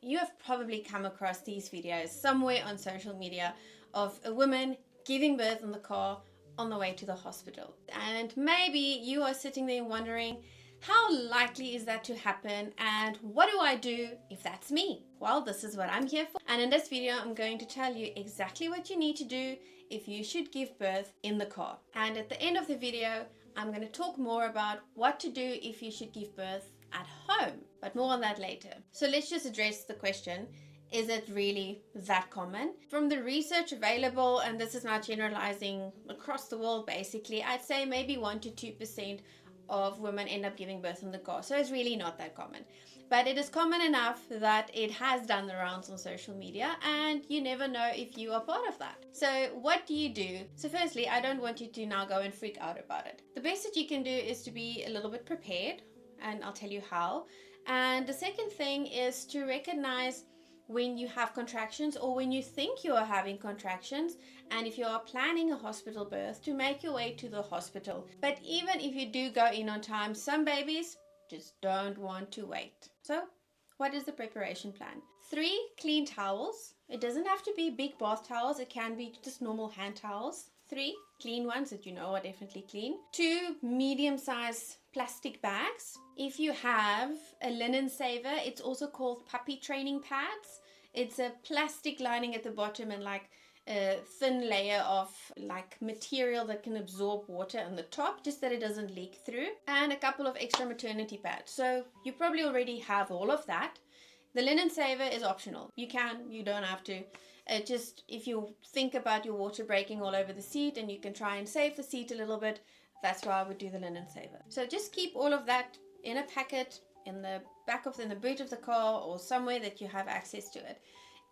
You have probably come across these videos somewhere on social media of a woman giving birth in the car on the way to the hospital. And maybe you are sitting there wondering, how likely is that to happen, and what do I do if that's me? Well, this is what I'm here for. And in this video, I'm going to tell you exactly what you need to do if you should give birth in the car. And at the end of the video, I'm going to talk more about what to do if you should give birth at home, but more on that later. So let's just address the question, is it really that common? From the research available, and this is not generalizing across the world basically, I'd say maybe 1 to 2% of women end up giving birth in the car. So it's really not that common. But it is common enough that it has done the rounds on social media, and you never know if you are part of that. So what do you do? So firstly, I don't want you to now go and freak out about it. The best that you can do is to be a little bit prepared, and I'll tell you how. And the second thing is to recognize when you have contractions or when you think you are having contractions, and if you are planning a hospital birth, to make your way to the hospital. But even if you do go in on time, some babies just don't want to wait. So what is the preparation plan? 3 clean towels. It doesn't have to be big bath towels, it can be just normal hand towels. 3 clean ones that you know are definitely clean. 2 medium-sized plastic bags. If you have a linen saver, it's also called puppy training pads. It's a plastic lining at the bottom and like a thin layer of like material that can absorb water on the top, just that it doesn't leak through, and a couple of extra maternity pads. So you probably already have all of that. The linen saver is optional. You don't have to. Just if you think about your water breaking all over the seat and you can try and save the seat a little bit, that's why I would do the linen saver. So just keep all of that in a packet in the boot of the car or somewhere that you have access to it.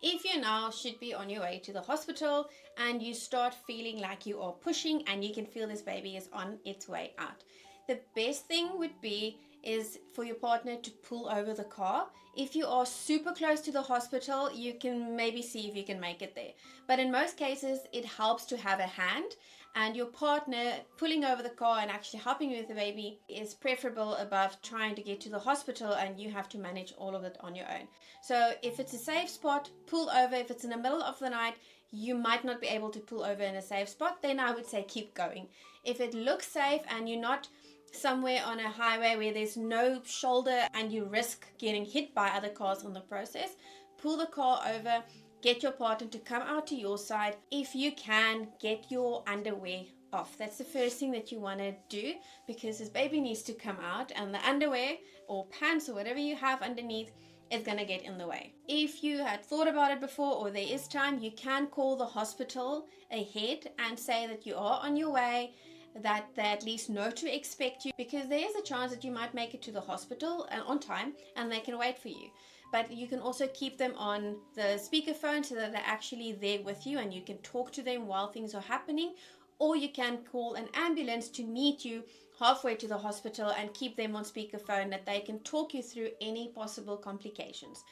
If you now should be on your way to the hospital and you start feeling like you are pushing and you can feel this baby is on its way out, the best thing would be is for your partner to pull over the car. If you are super close to the hospital, you can maybe see if you can make it there. But in most cases, it helps to have a hand, and your partner pulling over the car and actually helping you with the baby is preferable above trying to get to the hospital and you have to manage all of it on your own. So if it's a safe spot, pull over. If it's in the middle of the night, you might not be able to pull over in a safe spot, then I would say keep going. If it looks safe and you're not somewhere on a highway where there's no shoulder and you risk getting hit by other cars in the process, pull the car over, get your partner to come out to your side. If you can, get your underwear off. That's the first thing that you want to do, because this baby needs to come out and the underwear or pants or whatever you have underneath is going to get in the way. If you had thought about it before or there is time, you can call the hospital ahead and say that you are on your way, that they at least know to expect you, because there is a chance that you might make it to the hospital on time and they can wait for you. But you can also keep them on the speakerphone so that they're actually there with you and you can talk to them while things are happening, or you can call an ambulance to meet you halfway to the hospital and keep them on speakerphone that they can talk you through any possible complications.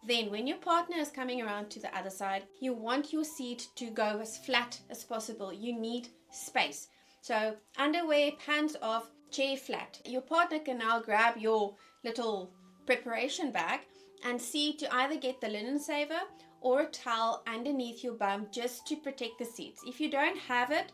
Then when your partner is coming around to the other side, you want your seat to go as flat as possible. You need space. So underwear, pants off, chair flat. Your partner can now grab your little preparation bag and see to either get the linen saver or a towel underneath your bum just to protect the seats. If you don't have it,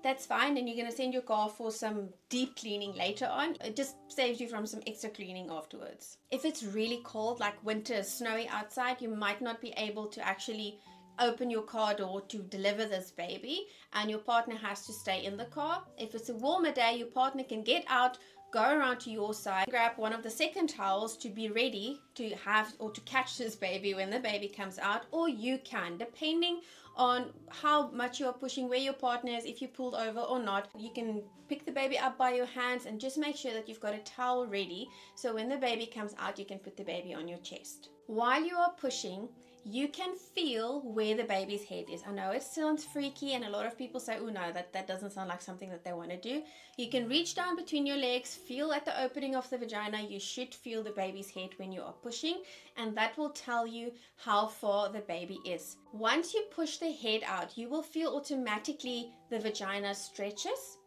that's fine, and you're going to send your car for some deep cleaning later on. It just saves you from some extra cleaning afterwards. If it's really cold, like winter, snowy outside, you might not be able to actually open your car door to deliver this baby, and your partner has to stay in the car. If it's a warmer day, your partner can get out, go around to your side, grab one of the second towels to be ready to have or to catch this baby when the baby comes out, or you can, depending on how much you're pushing, where your partner is, if you pulled over or not, you can pick the baby up by your hands and just make sure that you've got a towel ready so when the baby comes out you can put the baby on your chest. While you are pushing, you can feel where the baby's head is. I know it sounds freaky and a lot of people say, oh no, that doesn't sound like something that they want to do. You can reach down between your legs, feel at the opening of the vagina. You should feel the baby's head when you are pushing, and that will tell you how far the baby is. Once you push the head out, you will feel automatically the vagina stretches,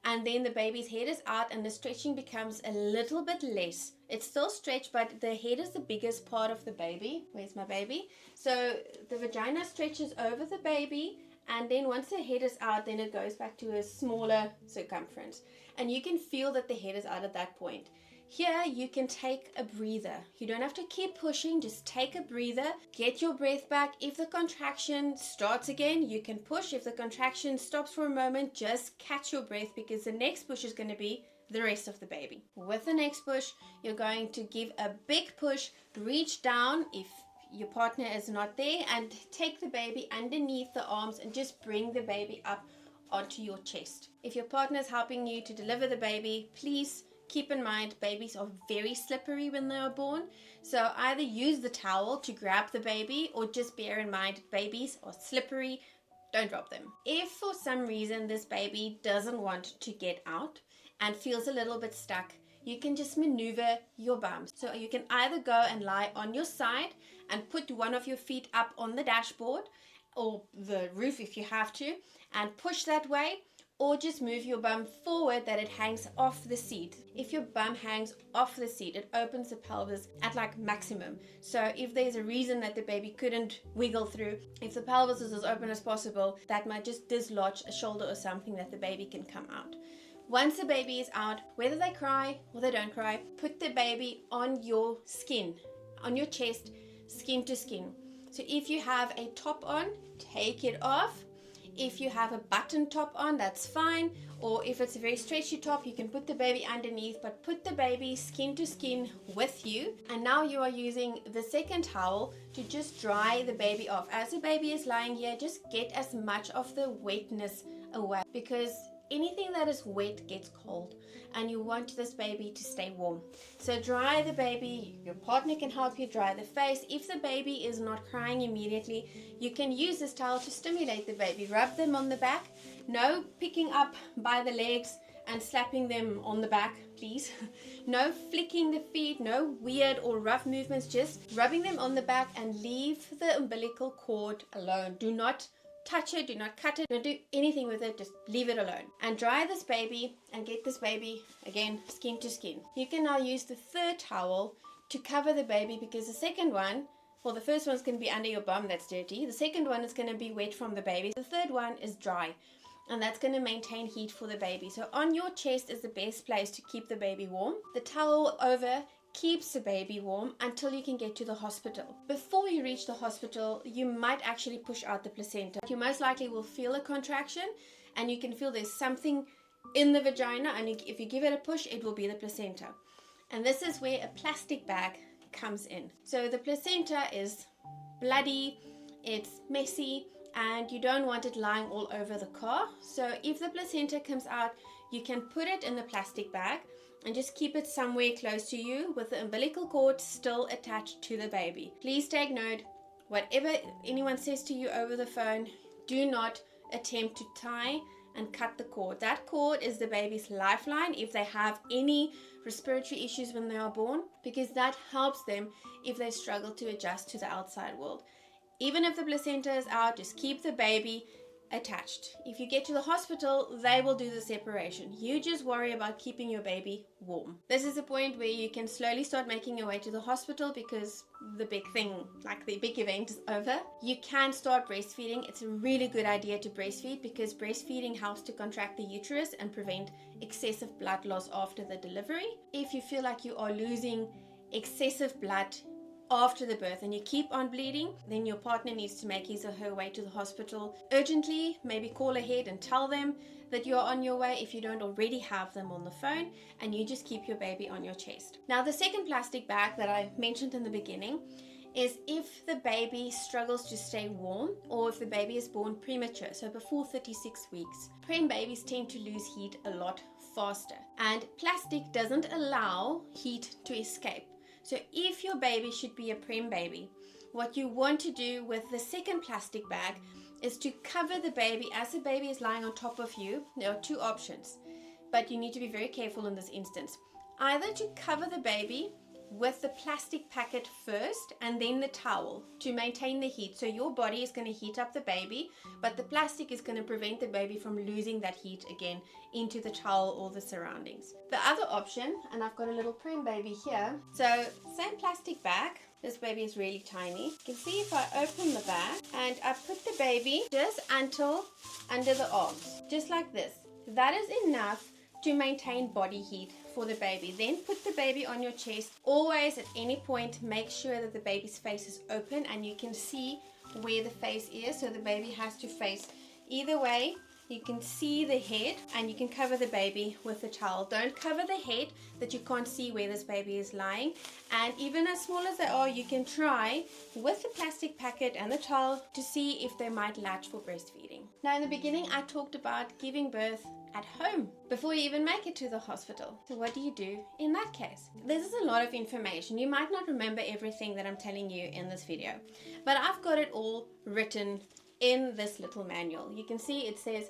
and then the baby's head is out and the stretching becomes a little bit less It's still stretched, but the head is the biggest part of the baby. Where's my baby? So the vagina stretches over the baby, and then once the head is out, then it goes back to a smaller circumference. And you can feel that the head is out at that point. Here you can take a breather. You don't have to keep pushing, just take a breather, get your breath back. If the contraction starts again, you can push. If the contraction stops for a moment, just catch your breath, because the next push is going to be the rest of the baby. With the next push, you're going to give a big push, reach down if your partner is not there, and take the baby underneath the arms and just bring the baby up onto your chest. If your partner is helping you to deliver the baby, please keep in mind babies are very slippery when they are born. So either use the towel to grab the baby, or just bear in mind babies are slippery. Don't drop them. If for some reason this baby doesn't want to get out and feels a little bit stuck, you can just maneuver your bum. So you can either go and lie on your side and put one of your feet up on the dashboard or the roof if you have to, and push that way, or just move your bum forward that it hangs off the seat. If your bum hangs off the seat, it opens the pelvis at like maximum. So if there's a reason that the baby couldn't wiggle through, if the pelvis is as open as possible, that might just dislodge a shoulder or something that the baby can come out. Once the baby is out, whether they cry or they don't cry, put the baby on your skin, on your chest, skin to skin. So if you have a top on, take it off. If you have a button top on, that's fine. Or if it's a very stretchy top, you can put the baby underneath, but put the baby skin to skin with you. And now you are using the second towel to just dry the baby off. As the baby is lying here, just get as much of the wetness away, because anything that is wet gets cold, and you want this baby to stay warm. So dry the baby. Your partner can help you dry the face. If the baby is not crying immediately, you can use this towel to stimulate the baby. Rub them on the back. No picking up by the legs and slapping them on the back, please. No flicking the feet, no weird or rough movements, just rubbing them on the back, and leave the umbilical cord alone. Do not touch it, do not cut it, don't do anything with it, just leave it alone. And dry this baby and get this baby, again, skin to skin. You can now use the third towel to cover the baby, because the second one, well, the first one's going to be under your bum, that's dirty. The second one is going to be wet from the baby. The third one is dry, and that's going to maintain heat for the baby. So on your chest is the best place to keep the baby warm. The towel over keeps the baby warm until you can get to the hospital. Before you reach the hospital, you might actually push out the placenta. You most likely will feel a contraction, and you can feel there's something in the vagina, and if you give it a push, it will be the placenta. And this is where a plastic bag comes in. So the placenta is bloody, it's messy, and you don't want it lying all over the car. So if the placenta comes out, you can put it in the plastic bag and just keep it somewhere close to you with the umbilical cord still attached to the baby. Please take note, whatever anyone says to you over the phone, do not attempt to tie and cut the cord. That cord is the baby's lifeline if they have any respiratory issues when they are born, because that helps them if they struggle to adjust to the outside world. Even if the placenta is out, just keep the baby attached. If you get to the hospital, they will do the separation. You just worry about keeping your baby warm. This is the point where you can slowly start making your way to the hospital, because the big thing, like the big event, is over. You can start breastfeeding. It's a really good idea to breastfeed, because breastfeeding helps to contract the uterus and prevent excessive blood loss after the delivery. If you feel like you are losing excessive blood after the birth and you keep on bleeding, then your partner needs to make his or her way to the hospital urgently. Maybe call ahead and tell them that you're on your way if you don't already have them on the phone, and you just keep your baby on your chest. Now, the second plastic bag that I mentioned in the beginning is if the baby struggles to stay warm, or if the baby is born premature, so before 36 weeks. Prem babies tend to lose heat a lot faster, and plastic doesn't allow heat to escape. So if your baby should be a prem baby, what you want to do with the second plastic bag is to cover the baby as the baby is lying on top of you. There are two options, but you need to be very careful in this instance. Either to cover the baby with the plastic packet first and then the towel to maintain the heat. So your body is going to heat up the baby, but the plastic is going to prevent the baby from losing that heat again into the towel or the surroundings. The other option, and I've got a little prem baby here, so same plastic bag. This baby is really tiny. You can see if I open the bag and I put the baby just until under the arms, just like this. That is enough to maintain body heat for the baby. Then put the baby on your chest. Always at any point make sure that the baby's face is open and you can see where the face is, so the baby has to face either way. You can see the head and you can cover the baby with the towel. Don't cover the head that you can't see where this baby is lying. And even as small as they are, you can try with the plastic packet and the towel to see if they might latch for breastfeeding. Now in the beginning I talked about giving birth at home before you even make it to the hospital. So what do you do in that case? This is a lot of information. You might not remember everything that I'm telling you in this video, but I've got it all written in this little manual. You can see it says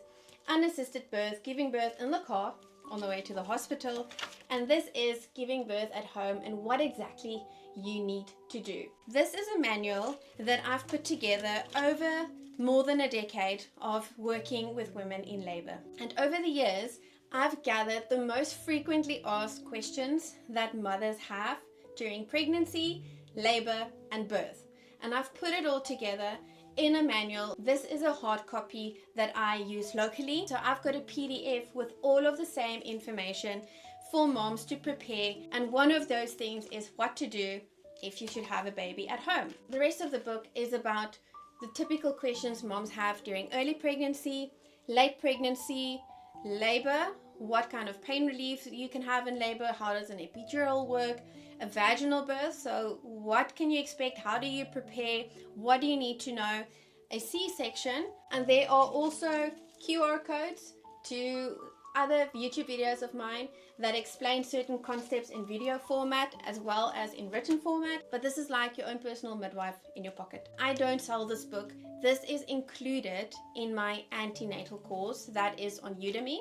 unassisted birth, giving birth in the car on the way to the hospital, and this is giving birth at home and what exactly you need to do. This is a manual that I've put together over more than a decade of working with women in labor, and over the years I've gathered the most frequently asked questions that mothers have during pregnancy, labor and birth, and I've put it all together in a manual. This is a hard copy that I use locally, so I've got a PDF with all of the same information for moms to prepare, and one of those things is what to do if you should have a baby at home. The rest of the book is about the typical questions moms have during early pregnancy, late pregnancy, labor, what kind of pain relief you can have in labor, how does an epidural work, a vaginal birth, so what can you expect, how do you prepare, what do you need to know, a C-section, and there are also QR codes to other YouTube videos of mine that explain certain concepts in video format as well as in written format, but this is like your own personal midwife in your pocket. I don't sell this book. This is included in my antenatal course that is on Udemy.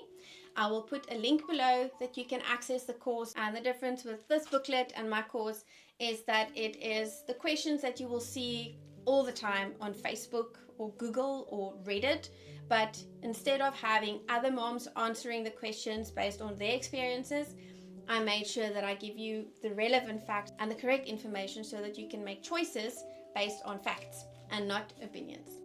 I will put a link below that you can access the course, and the difference with this booklet and my course is that it is the questions that you will see all the time on Facebook or Google or Reddit, but instead of having other moms answering the questions based on their experiences, I made sure that I give you the relevant facts and the correct information so that you can make choices based on facts and not opinions.